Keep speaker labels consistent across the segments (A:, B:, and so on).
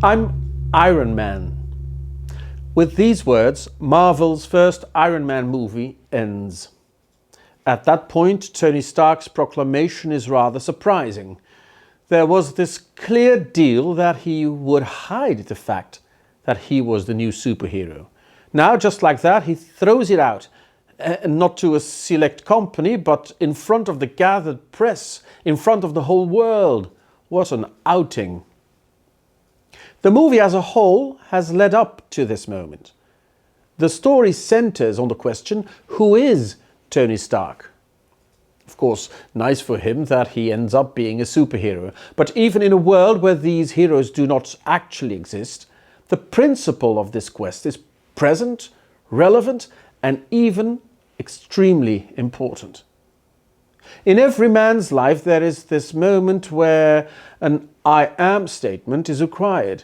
A: I'm Iron Man. With these words, Marvel's first Iron Man movie ends. At that point, Tony Stark's proclamation is rather surprising. There was this clear deal that he would hide the fact that he was the new superhero. Now, just like that, he throws it out, not to a select company, but in front of the gathered press, in front of the whole world. What an outing. The movie as a whole has led up to this moment. The story centers on the question, who is Tony Stark? Of course, nice for him that he ends up being a superhero. But even in a world where these heroes do not actually exist, the principle of this quest is present, relevant, and even extremely important. In every man's life, there is this moment where an I am statement is required.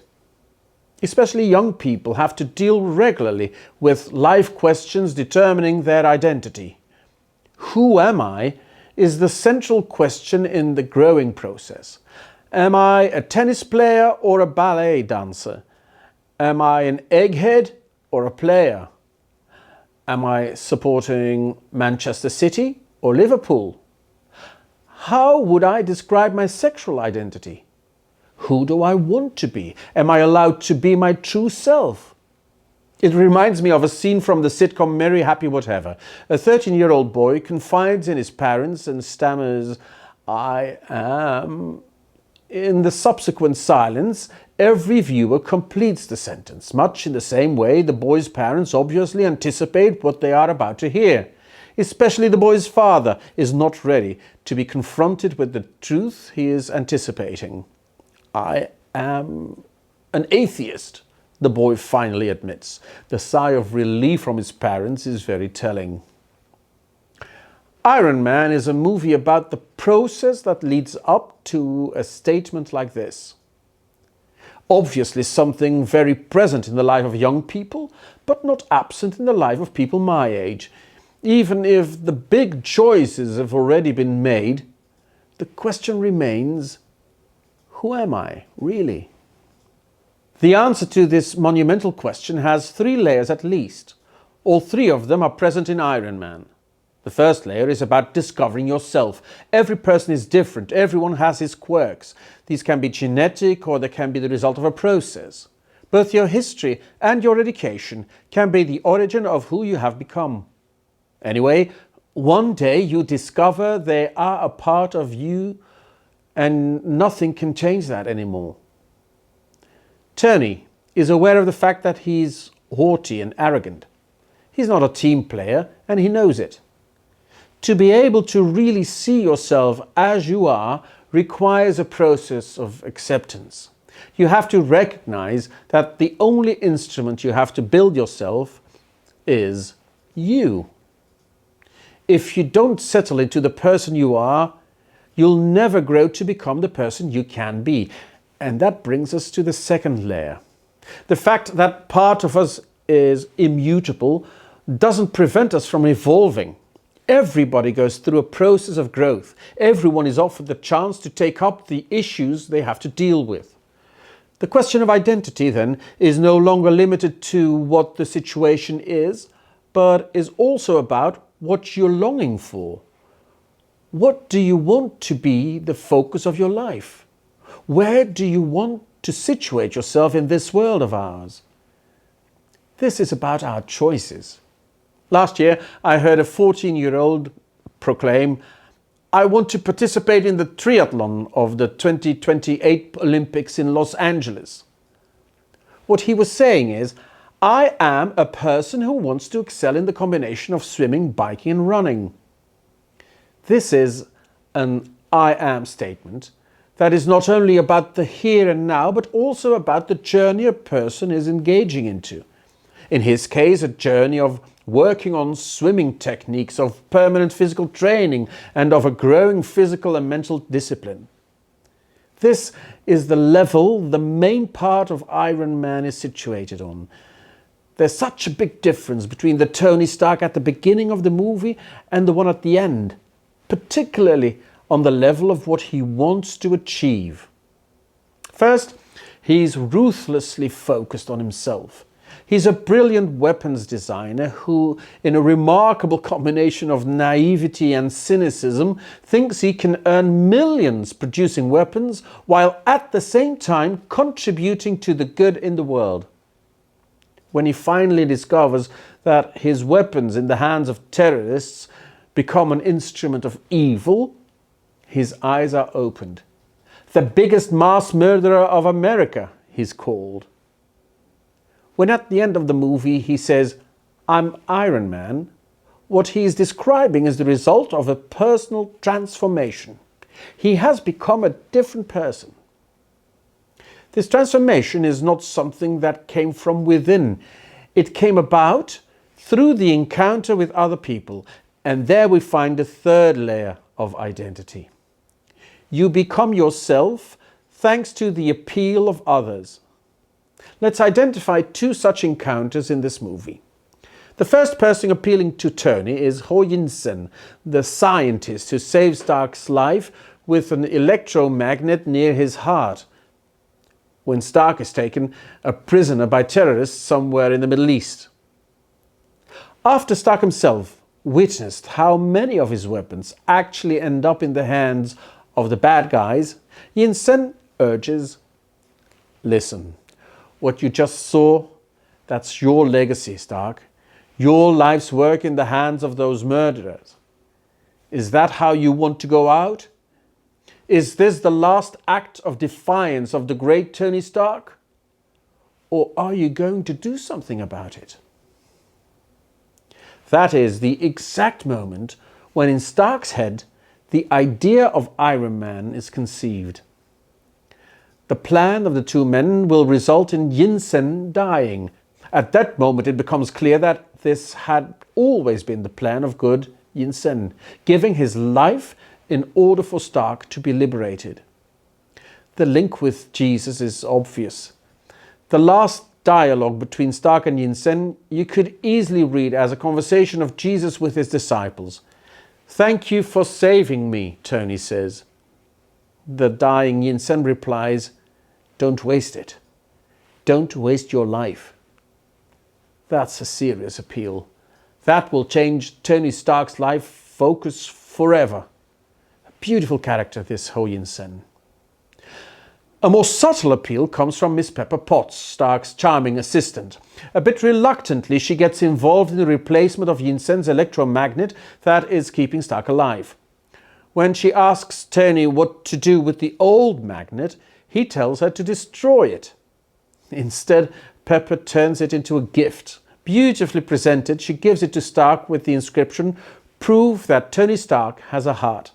A: Especially young people have to deal regularly with life questions determining their identity. Who am I is the central question in the growing process. Am I a tennis player or a ballet dancer? Am I an egghead or a player? Am I supporting Manchester City or Liverpool? How would I describe my sexual identity? Who do I want to be? Am I allowed to be my true self? It reminds me of a scene from the sitcom Merry Happy Whatever. A 13-year-old boy confides in his parents and stammers, "I am." In the subsequent silence, every viewer completes the sentence, much in the same way the boy's parents obviously anticipate what they are about to hear. Especially the boy's father is not ready to be confronted with the truth he is anticipating. "I am an atheist," the boy finally admits. The sigh of relief from his parents is very telling. Iron Man is a movie about the process that leads up to a statement like this. Obviously something very present in the life of young people, but not absent in the life of people my age. Even if the big choices have already been made, the question remains, who am I, really? The answer to this monumental question has 3 layers at least. All 3 of them are present in Iron Man. The first layer is about discovering yourself. Every person is different, everyone has his quirks. These can be genetic or they can be the result of a process. Both your history and your education can be the origin of who you have become. Anyway, one day you discover they are a part of you and nothing can change that anymore. Tony is aware of the fact that he's haughty and arrogant. He's not a team player and he knows it. To be able to really see yourself as you are requires a process of acceptance. You have to recognize that the only instrument you have to build yourself is you. If you don't settle into the person you are, you'll never grow to become the person you can be. And that brings us to the second layer. The fact that part of us is immutable doesn't prevent us from evolving. Everybody goes through a process of growth. Everyone is offered the chance to take up the issues they have to deal with. The question of identity, then, is no longer limited to what the situation is, but is also about what you're longing for. What do you want to be the focus of your life? Where do you want to situate yourself in this world of ours? This is about our choices. Last year, I heard a 14-year-old proclaim, "I want to participate in the triathlon of the 2028 Olympics in Los Angeles." What he was saying is, I am a person who wants to excel in the combination of swimming, biking and running. This is an I am statement that is not only about the here and now, but also about the journey a person is engaging into. In his case, a journey of working on swimming techniques, of permanent physical training, and of a growing physical and mental discipline. This is the level the main part of Iron Man is situated on. There's such a big difference between the Tony Stark at the beginning of the movie and the one at the end, particularly on the level of what he wants to achieve. First, he's ruthlessly focused on himself. He's a brilliant weapons designer who, in a remarkable combination of naivety and cynicism, thinks he can earn millions producing weapons while at the same time contributing to the good in the world. When he finally discovers that his weapons in the hands of terrorists become an instrument of evil, his eyes are opened. The biggest mass murderer of America, he's called. When at the end of the movie he says, "I'm Iron Man," what he is describing is the result of a personal transformation. He has become a different person. This transformation is not something that came from within. It came about through the encounter with other people. And there we find the third layer of identity. You become yourself thanks to the appeal of others. Let's identify two such encounters in this movie. The first person appealing to Tony is Ho Yin-sen, the scientist who saves Stark's life with an electromagnet near his heart, when Stark is taken a prisoner by terrorists somewhere in the Middle East. After Stark himself witnessed how many of his weapons actually end up in the hands of the bad guys, Yin-sen urges, "Listen, what you just saw, that's your legacy, Stark. Your life's work in the hands of those murderers. Is that how you want to go out? Is this the last act of defiance of the great Tony Stark? Or are you going to do something about it?" That is the exact moment when in Stark's head the idea of Iron Man is conceived. The plan of the two men will result in Yin-sen dying. At that moment it becomes clear that this had always been the plan of good Yin-sen, giving his life in order for Stark to be liberated. The link with Jesus is obvious. The last dialogue between Stark and Yin-sen you could easily read as a conversation of Jesus with his disciples. "Thank you for saving me," Tony says. The dying Yin-sen replies, "Don't waste it. Don't waste your life." That's a serious appeal. That will change Tony Stark's life focus forever. A beautiful character, this Ho Yin-sen. A more subtle appeal comes from Miss Pepper Potts, Stark's charming assistant. A bit reluctantly, she gets involved in the replacement of Yin-sen's electromagnet that is keeping Stark alive. When she asks Tony what to do with the old magnet, he tells her to destroy it. Instead, Pepper turns it into a gift. Beautifully presented, she gives it to Stark with the inscription, "Prove that Tony Stark has a heart."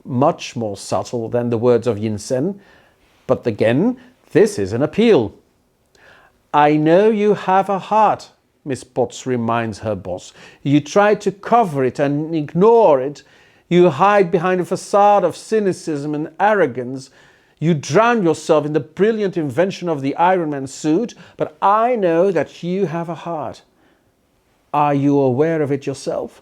A: Much more subtle than the words of Yin-sen, but again, this is an appeal. "I know you have a heart," Miss Potts reminds her boss. "You try to cover it and ignore it. You hide behind a facade of cynicism and arrogance. You drown yourself in the brilliant invention of the Iron Man suit, but I know that you have a heart. Are you aware of it yourself?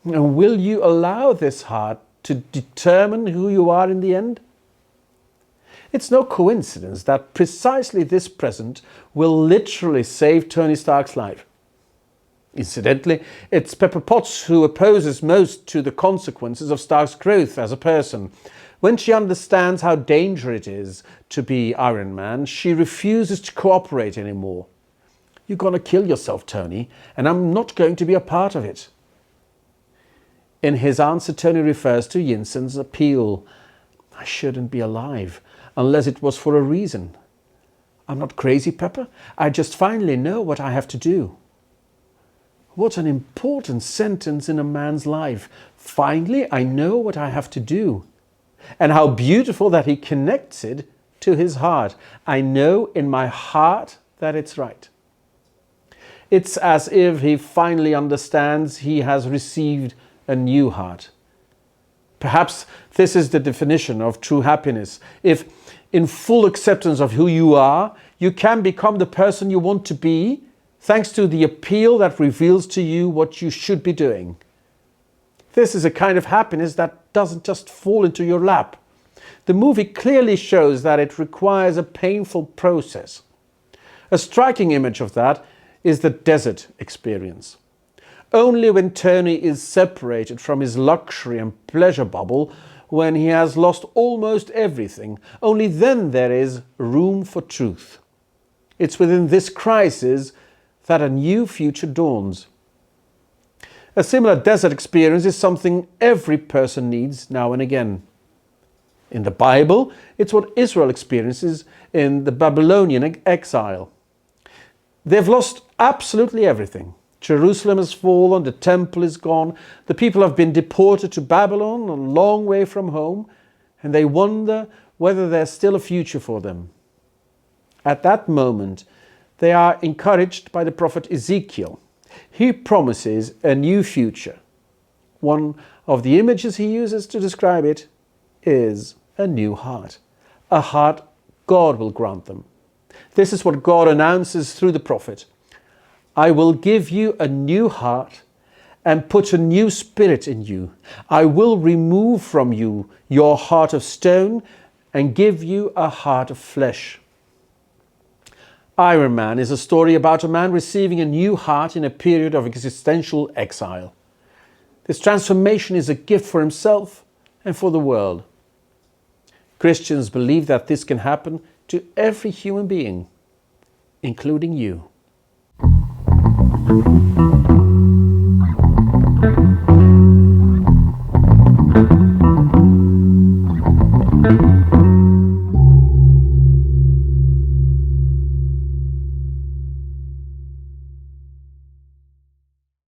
A: And will you allow this heart to determine who you are in the end?" It's no coincidence that precisely this present will literally save Tony Stark's life. Incidentally, it's Pepper Potts who opposes most to the consequences of Stark's growth as a person. When she understands how dangerous it is to be Iron Man, she refuses to cooperate anymore. "You're gonna kill yourself, Tony, and I'm not going to be a part of it." In his answer, Tony refers to Yin-sen's appeal. "I shouldn't be alive unless it was for a reason. I'm not crazy, Pepper. I just finally know what I have to do." What an important sentence in a man's life. Finally, I know what I have to do. And how beautiful that he connects it to his heart. I know in my heart that it's right. It's as if he finally understands he has received a new heart. Perhaps this is the definition of true happiness. If, in full acceptance of who you are, you can become the person you want to be, thanks to the appeal that reveals to you what you should be doing. This is a kind of happiness that doesn't just fall into your lap. The movie clearly shows that it requires a painful process. A striking image of that is the desert experience. Only when Tony is separated from his luxury and pleasure bubble, when he has lost almost everything, only then there is room for truth. It's within this crisis that a new future dawns. A similar desert experience is something every person needs now and again. In the Bible, it's what Israel experiences in the Babylonian exile. They've lost absolutely everything. Jerusalem has fallen, the temple is gone, the people have been deported to Babylon, a long way from home, and they wonder whether there's still a future for them. At that moment, they are encouraged by the prophet Ezekiel. He promises a new future. One of the images he uses to describe it is a new heart. A heart God will grant them. This is what God announces through the prophet. I will give you a new heart and put a new spirit in you. I will remove from you your heart of stone and give you a heart of flesh. Iron Man is a story about a man receiving a new heart in a period of existential exile. This transformation is a gift for himself and for the world. Christians believe that this can happen to every human being, including you.